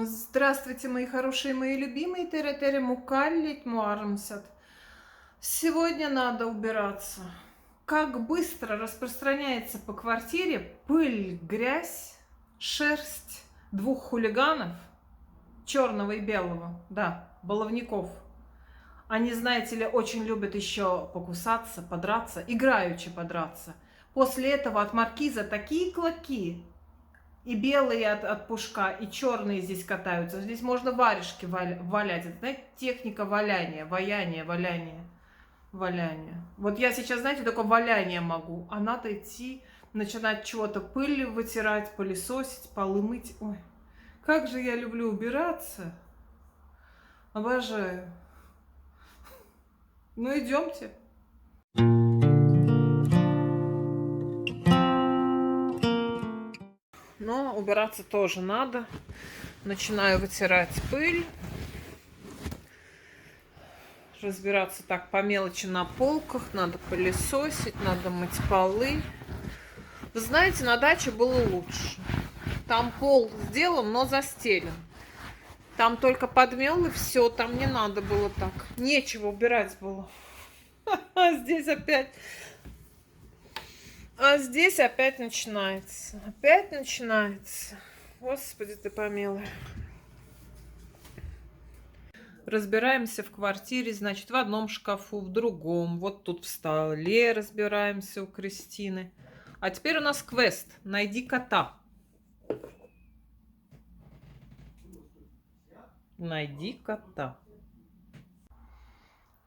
Здравствуйте, мои хорошие, мои любимые, Тере Мукаллит Муармсят. Сегодня надо убираться. Как быстро распространяется по квартире пыль, грязь, шерсть двух хулиганов, черного и белого, да, баловников. Они, знаете ли, очень любят еще покусаться, подраться, играючи подраться. После этого от маркиза такие клоки. И белые от пушка, и черные здесь катаются. Здесь можно варежки валять. Это, знаете, техника валяния, валяния. Вот я сейчас, знаете, только валяние могу. А надо идти, начинать чего-то пыль вытирать, пылесосить, полы мыть. Ой, как же я люблю убираться. Обожаю. Ну, идемте. Но убираться тоже надо. Начинаю вытирать пыль. Разбираться так по мелочи на полках. Надо пылесосить, надо мыть полы. Вы знаете, на даче было лучше. Там пол сделан, но застелен. Там только подмел и все. Там не надо было так. Нечего убирать было. А здесь опять... А здесь опять начинается. Опять начинается. Господи ты помилуй. Разбираемся в квартире, значит, в одном шкафу, в другом. Вот тут в столе разбираемся у Кристины. А теперь у нас квест. Найди кота. Найди кота.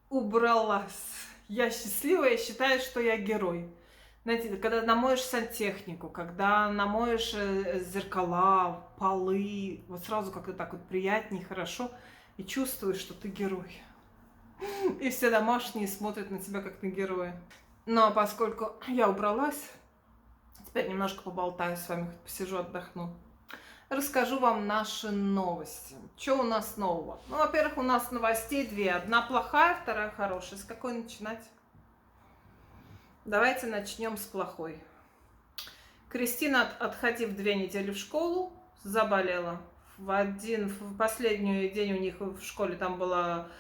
Убралась. Я счастливая, я считаю, что я герой. Знаете, когда намоешь сантехнику, когда намоешь зеркала, полы, вот сразу как-то так вот приятнее, хорошо, и чувствуешь, что ты герой. И все домашние смотрят на тебя как на героя. Но поскольку я убралась, теперь немножко поболтаю с вами, хоть посижу, отдохну. Расскажу вам наши новости. Что у нас нового? Ну, во-первых, у нас новостей две. Одна плохая, вторая хорошая. С какой начинать? Давайте начнем с плохой. Кристина, отходив 2 недели в школу, заболела. В последний день у них в школе там было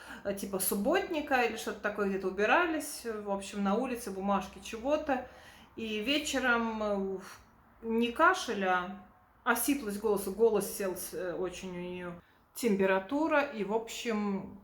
типа субботника или что-то такое, где-то убирались, в общем, на улице, бумажки чего-то. И вечером не кашель, а осиплость голоса, голос сел очень у нее, температура, и, в общем...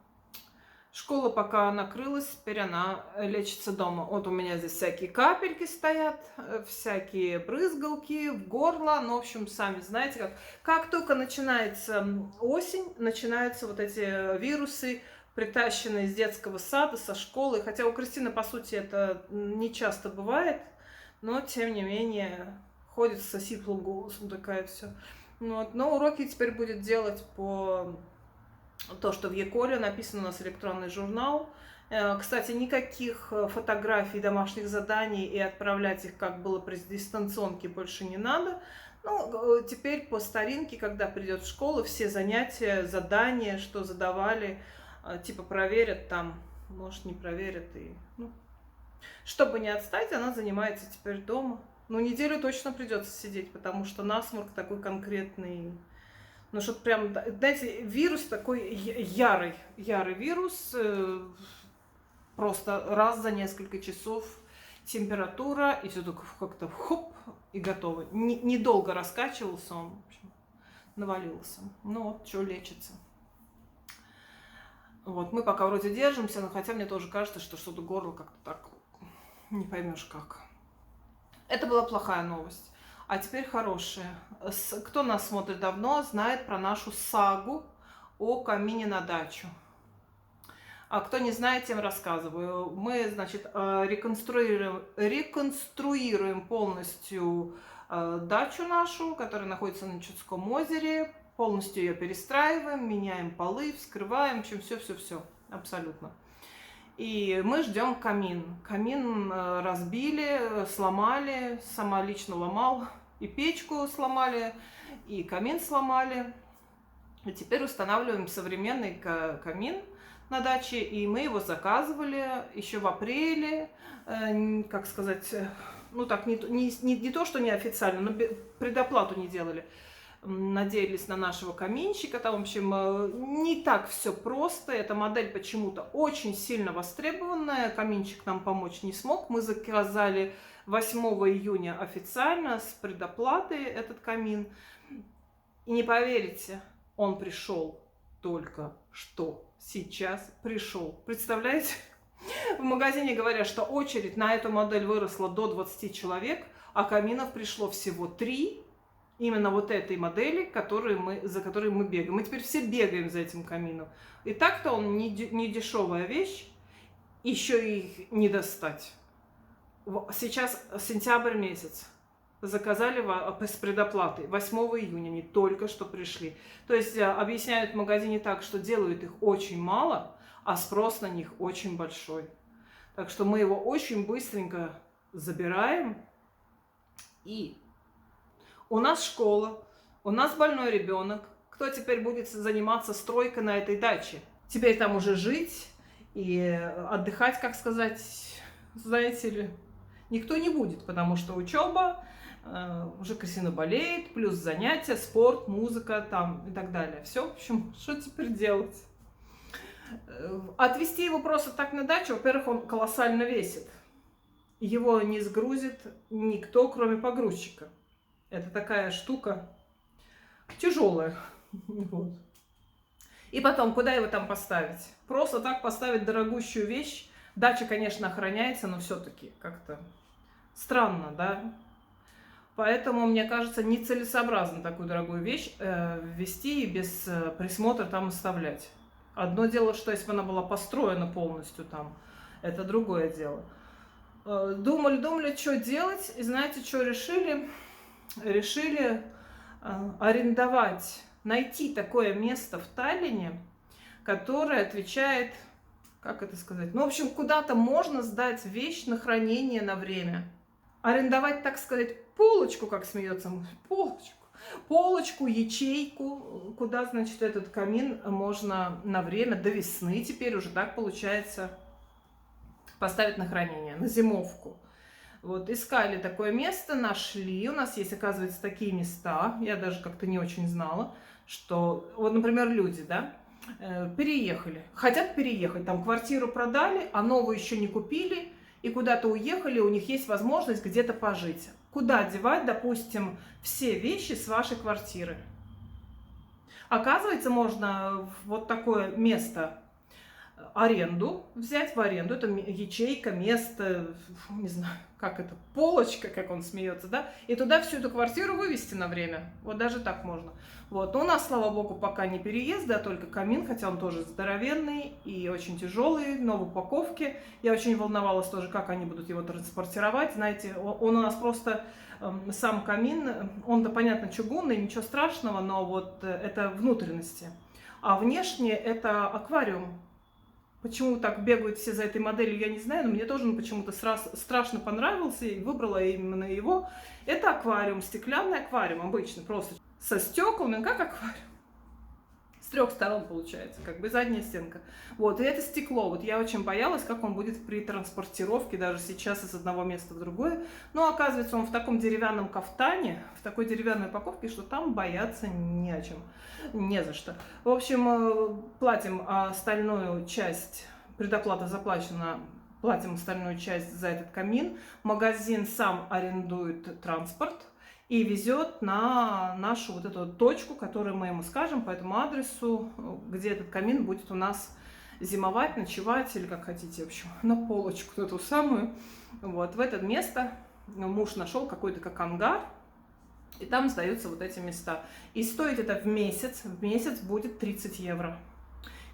Школа пока накрылась, теперь она лечится дома. Вот у меня здесь всякие капельки стоят, всякие брызгалки в горло. Ну, в общем, сами знаете, как только начинается осень, начинаются вот эти вирусы, притащенные из детского сада, со школы. Хотя у Кристины, по сути, это не часто бывает, но, тем не менее, ходит со сиплым голосом, такая все. Вот. Но уроки теперь будет делать по... То, что в Еколе написано у нас электронный журнал. Кстати, никаких фотографий домашних заданий и отправлять их, как было при дистанционке, больше не надо. Ну, теперь по старинке, когда придет в школу, все занятия, задания, что задавали, типа проверят там, может не проверят. И, ну, чтобы не отстать, она занимается теперь дома. Ну, неделю точно придется сидеть, потому что насморк такой конкретный. Ну, что прям, знаете, вирус такой ярый вирус, просто раз за несколько часов температура, и все только как-то хоп, и готово. Недолго раскачивался он, в общем, навалился. Ну вот, что лечится. Вот, мы пока вроде держимся, но хотя мне тоже кажется, что что-то горло как-то так, не поймешь как. Это была плохая новость. А теперь хорошее. Кто нас смотрит давно, знает про нашу сагу о камине на дачу. А кто не знает, тем рассказываю. Мы, значит, реконструируем полностью дачу нашу, которая находится на Чудском озере. Полностью ее перестраиваем, меняем полы, вскрываем, в общем, все, абсолютно. И мы ждем камин. Камин разбили, сломали, сама лично ломал. И печку сломали, и камин сломали. И теперь устанавливаем современный камин. на даче, и мы его заказывали еще в апреле, как сказать, ну так, не то, что неофициально, но предоплату не делали. Надеялись на нашего каминщика. Там, в общем, не так все просто. Эта модель почему-то очень сильно востребованная. Каминщик нам помочь не смог. Мы заказали 8 июня официально с предоплатой этот камин. И не поверите, он пришел только что сейчас пришел. Представляете? В магазине говорят, что очередь на эту модель выросла до 20 человек, а каминов пришло всего 3. Именно вот этой модели, за которой мы бегаем. Мы теперь все бегаем за этим камином. И так-то он не дешевая вещь, еще их не достать. Сейчас сентябрь месяц. Заказали с предоплатой. 8 июня они только что пришли. То есть объясняют в магазине так, что делают их очень мало, а спрос на них очень большой. Так что мы его очень быстренько забираем. И у нас школа, у нас больной ребенок. Кто теперь будет заниматься стройкой на этой даче? Теперь там уже жить и отдыхать, как сказать, знаете ли, никто не будет, потому что учеба, уже Кристина болеет, плюс занятия, спорт, музыка там и так далее. Все, в общем, что теперь делать? Отвезти его просто так на дачу, во-первых, он колоссально весит. Его не сгрузит никто, кроме погрузчика. Это такая штука тяжелая. Вот. И потом, куда его там поставить? Просто так поставить дорогущую вещь. Дача, конечно, охраняется, но все-таки как-то странно, да? Поэтому, мне кажется, нецелесообразно такую дорогую вещь везти и без присмотра там оставлять. Одно дело, что если бы она была построена полностью там, это другое дело. Думали, что делать, и знаете, что решили? Решили арендовать, найти такое место в Таллине, которое отвечает, как это сказать, ну, в общем, куда-то можно сдать вещь на хранение на время. Арендовать, так сказать, полочку, как смеется, полочку, ячейку, куда, значит, этот камин можно на время, до весны теперь уже так получается, поставить на хранение, на зимовку. Вот, искали такое место, нашли. У нас есть, оказывается, такие места. Я даже как-то не очень знала, что, вот, например, люди, да, переехали, хотят переехать, там квартиру продали, а новую еще не купили, и куда-то уехали, у них есть возможность где-то пожить. Куда девать, допустим, все вещи с вашей квартиры? Оказывается, можно вот такое место аренду взять в аренду. Это ячейка, место, не знаю, как это, полочка, как он смеется, да, и туда всю эту квартиру вывести на время. Вот даже так можно. Вот. Но у нас, слава богу, пока не переезд, а только камин, хотя он тоже здоровенный и очень тяжелый, но в упаковке. Я очень волновалась тоже, как они будут его транспортировать. Знаете, он у нас просто, сам камин, он-то, понятно, чугунный, ничего страшного, но вот это внутренности. А внешне это аквариум. Почему так бегают все за этой моделью, я не знаю, но мне тоже он почему-то страшно понравился и выбрала именно его. Это аквариум, стеклянный аквариум обычно, просто со стеклами, как аквариум. С 3 сторон получается, как бы задняя стенка. Вот, и это стекло. Вот я очень боялась, как он будет при транспортировке, даже сейчас из одного места в другое. Но оказывается, он в таком деревянном кафтане, в такой деревянной упаковке, что там бояться не о чем, не за что. В общем, платим остальную часть, предоплата заплачена, платим остальную часть за этот камин. Магазин сам арендует транспорт и везет на нашу вот эту точку, которую мы ему скажем, по этому адресу, где этот камин будет у нас зимовать, ночевать, или как хотите, в общем, на полочку эту самую. Вот, в это место муж нашел какой-то как ангар, и там сдаются вот эти места. И стоит это в месяц будет 30 евро.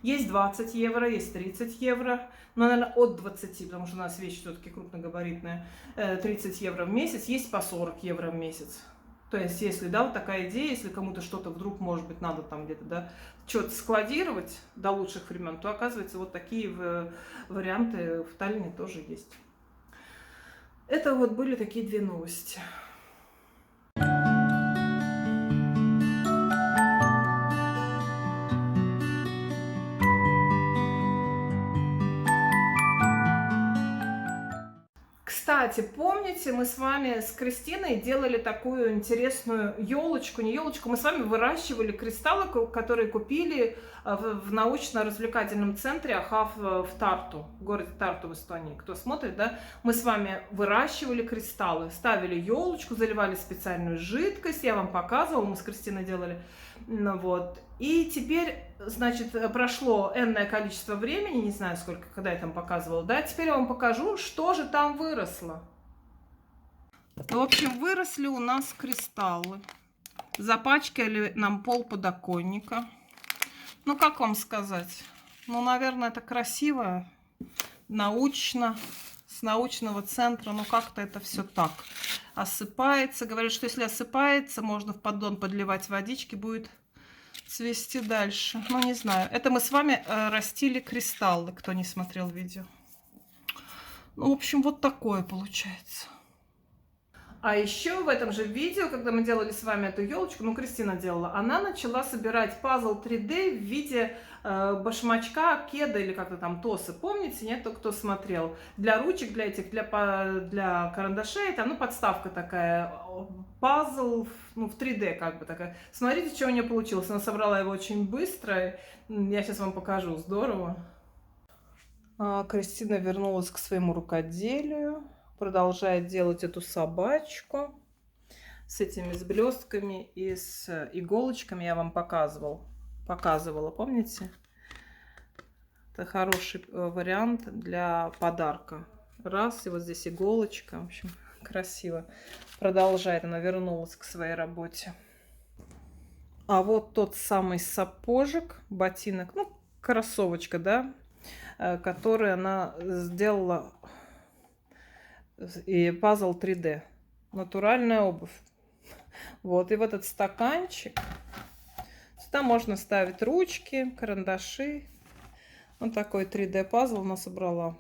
Есть 20 евро, есть 30 евро, но, наверное, от 20, потому что у нас вещь все-таки крупногабаритная, 30 евро в месяц, есть по 40 евро в месяц. То есть, если, да, вот такая идея, если кому-то что-то вдруг, может быть, надо там где-то, да, что-то складировать до лучших времен, то, оказывается, вот такие варианты в Таллине тоже есть. Это вот были такие 2 новости. Кстати, помните, мы с вами с Кристиной делали такую интересную елочку, не елочку, мы с вами выращивали кристаллы, которые купили в научно-развлекательном центре Ахав в Тарту, в городе Тарту в Эстонии. Кто смотрит, да? Мы с вами выращивали кристаллы, ставили елочку, заливали специальную жидкость, я вам показывала, мы с Кристиной делали. Ну, вот. И теперь, значит, прошло энное количество времени, не знаю сколько, когда я там показывала, да, теперь я вам покажу, что же там выросло. В общем, выросли у нас кристаллы. Запачкали нам пол подоконника. Ну, как вам сказать? Ну, наверное, это красиво, научно, с научного центра, ну, как-то это все так. Осыпается. Говорят, что если осыпается, можно в поддон подливать водички, будет цвести дальше. Ну, не знаю. Это мы с вами растили кристаллы, кто не смотрел видео. Ну, в общем, вот такое получается. А еще в этом же видео, когда мы делали с вами эту елочку, ну, Кристина делала, она начала собирать пазл 3D в виде башмачка, кеда или как-то там тосы. Помните, нет, кто смотрел? Для ручек, для этих, для карандашей, там, ну, подставка такая, пазл, ну, в 3D как бы такая. Смотрите, что у нее получилось. Она собрала его очень быстро. Я сейчас вам покажу. Здорово. Кристина вернулась к своему рукоделию. Продолжает делать эту собачку с этими с блестками и с иголочками. Я вам показывала, помните? Это хороший вариант для подарка. Раз, и вот здесь иголочка. В общем, красиво. Продолжает, она вернулась к своей работе. А вот тот самый сапожек, ботинок, ну, кроссовочка, да, который она сделала. И пазл 3D. Натуральная обувь. Вот. И в этот стаканчик сюда можно ставить ручки, карандаши. Вот такой 3D пазл она собрала.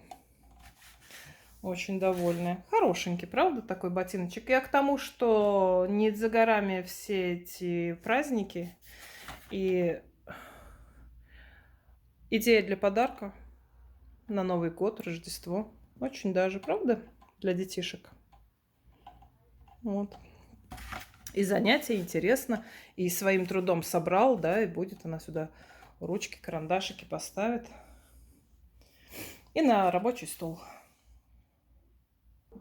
Очень довольная. Хорошенький, правда, такой ботиночек. Я к тому, что не за горами все эти праздники. И идея для подарка на Новый год, Рождество. Очень даже, правда? Для детишек. Вот. И занятие интересно. И своим трудом собрал, да, и будет она сюда ручки, карандашики поставит. И на рабочий стол.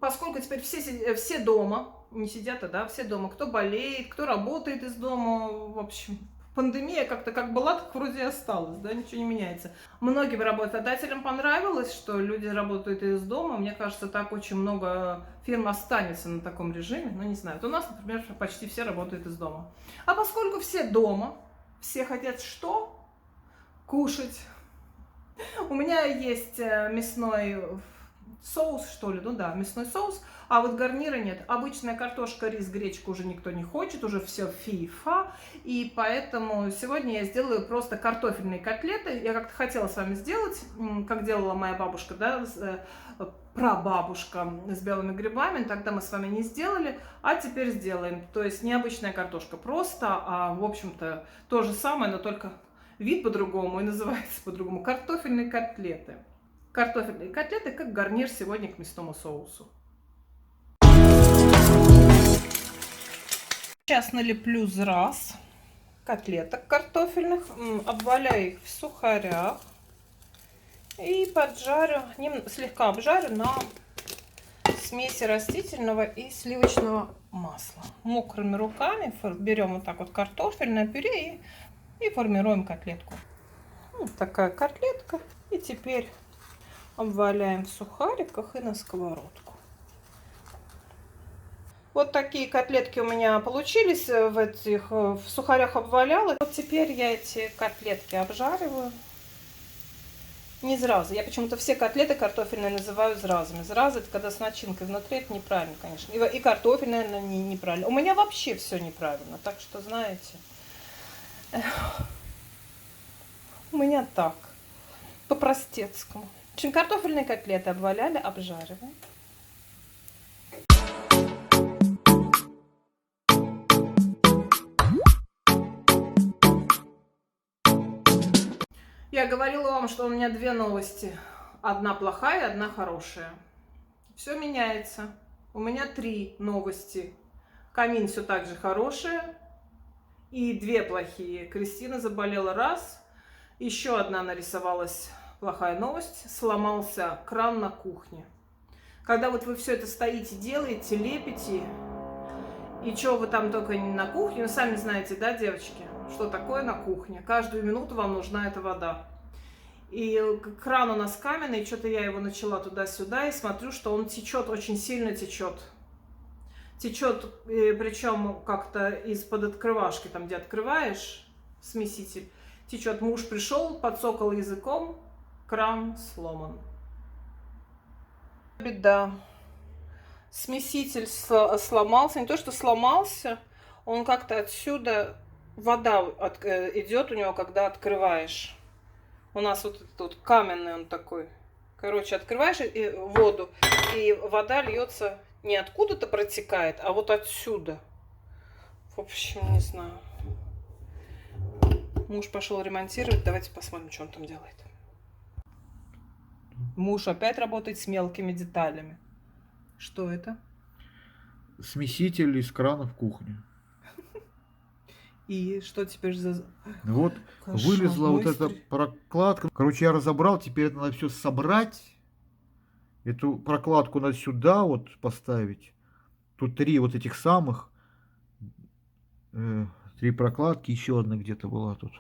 Поскольку теперь все дома, не сидят, да, все дома. Кто болеет, кто работает из дома, в общем. Пандемия как-то как была, так вроде и осталась, да, ничего не меняется. Многим работодателям понравилось, что люди работают из дома. Мне кажется, так очень много фирм останется на таком режиме. Ну, не знаю. Вот у нас, например, почти все работают из дома. А поскольку все дома, все хотят что? Кушать. У меня есть мясной соус, что ли, ну да, мясной соус, а вот гарнира нет. Обычная картошка, рис, гречка уже никто не хочет, уже все фифа, и поэтому сегодня я сделаю просто картофельные котлеты. Я как-то хотела с вами сделать, как делала моя бабушка, да, прабабушка с белыми грибами, тогда мы с вами не сделали, а теперь сделаем. То есть не обычная картошка просто, а в общем-то то же самое, но только вид по-другому и называется по-другому. Картофельные котлеты. Картофельные котлеты как гарнир сегодня к мясному соусу. Сейчас налеплю зраз котлеток картофельных, обваляю их в сухарях и поджарю, слегка обжарю на смеси растительного и сливочного масла. Мокрыми руками берем вот так вот картофельное пюре и формируем котлетку. Вот такая котлетка. И теперь обваляем в сухариках и на сковородку. Вот такие котлетки у меня получились. В сухарях обваляла. Вот теперь я эти котлетки обжариваю. Не зразы. Я почему-то все котлеты картофельные называю зразами. Зразы — это когда с начинкой внутри. Это неправильно, конечно. И картофель, наверное, неправильно. У меня вообще все неправильно. Так что, знаете, у меня так, по-простецкому. В общем, картофельные котлеты обваляли, обжариваем. Я говорила вам, что у меня две новости. Одна плохая, одна хорошая. Все меняется. У меня 3 новости. Камин все так же хороший. И 2 плохие. Кристина заболела раз. Еще одна нарисовалась плохая новость. Сломался кран на кухне. Когда вот вы все это стоите, делаете, лепите, и что вы там только не на кухне, вы сами знаете, да, девочки, что такое на кухне. Каждую минуту вам нужна эта вода. И кран у нас каменный, что-то я его начала туда-сюда, и смотрю, что он течет, очень сильно течет. Течет, причем как-то из-под открывашки, там, где открываешь смеситель, течет. Муж пришел, подсокал языком, кран сломан. Беда. Смеситель сломался. Не то, что сломался, он как-то отсюда, вода идет у него, когда открываешь. У нас вот тут каменный он такой. Короче, открываешь воду, и вода льется не откуда-то протекает, а вот отсюда. В общем, не знаю. Муж пошел ремонтировать. Давайте посмотрим, что он там делает. Муж опять работает с мелкими деталями. Что это? Смеситель из крана в кухне. И что теперь за... Вот Кошмар. вылезла вот Мой эта прокладка. Короче, я разобрал, теперь это надо все собрать. Эту прокладку надо сюда вот поставить. Тут 3 вот этих самых. 3 прокладки, еще одна где-то была тут.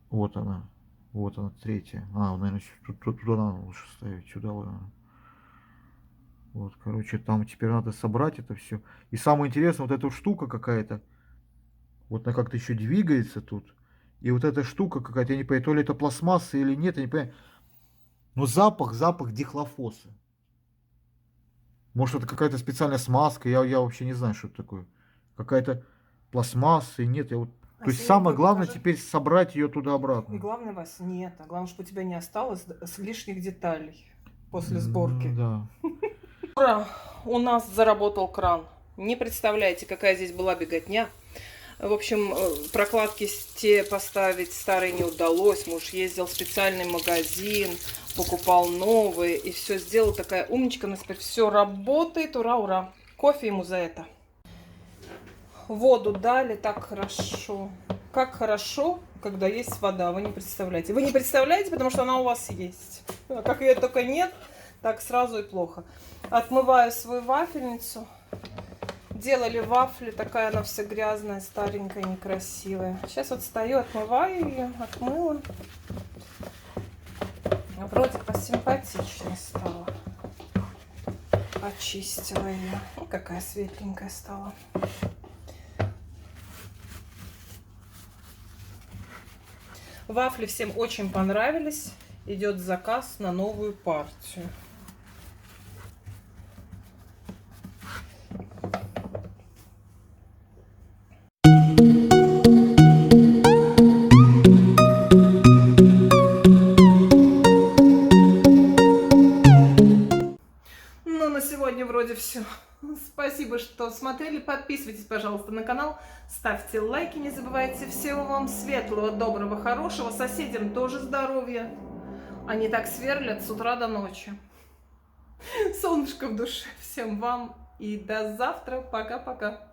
Вот она. Вот она, 3-я. Наверное, туда надо лучше ставить. Сюда вот она. Вот, короче, там теперь надо собрать это все. И самое интересное, вот эта штука какая-то. Вот она как-то еще двигается тут. И вот эта штука какая-то, я не понимаю, то ли это пластмасса или нет, я не понимаю. Но запах дихлофоса. Может, это какая-то специальная смазка, я вообще не знаю, что это такое. Какая-то пластмасса, и нет, я вот... То есть самое главное теперь собрать ее туда-обратно. И главное, Вася, нет, а главное, чтобы у тебя не осталось с лишних деталей после сборки. Да. Ура! У нас заработал кран. Не представляете, какая здесь была беготня. В общем, прокладки те поставить старые не удалось. Муж ездил в специальный магазин, покупал новые. И все сделал. Такая умничка. У нас теперь все работает. Ура, ура. Кофе ему за это. Воду дали. Так хорошо. Как хорошо, когда есть вода. Вы не представляете. Вы не представляете, потому что она у вас есть. Как ее только нет, так сразу и плохо. Отмываю свою вафельницу. Делали вафли, такая она вся грязная, старенькая, некрасивая. Сейчас вот стою, отмываю ее, отмыла. Вроде посимпатичнее стала. Очистила ее. Ну, какая светленькая стала. Вафли всем очень понравились. Идет заказ на новую партию. Ну, на сегодня вроде все. Спасибо, что смотрели. Подписывайтесь, пожалуйста, на канал. Ставьте лайки, не забывайте. Всего вам светлого, доброго, хорошего. Соседям тоже здоровья. Они так сверлят с утра до ночи. Солнышко в душе. Всем вам и до завтра. Пока-пока.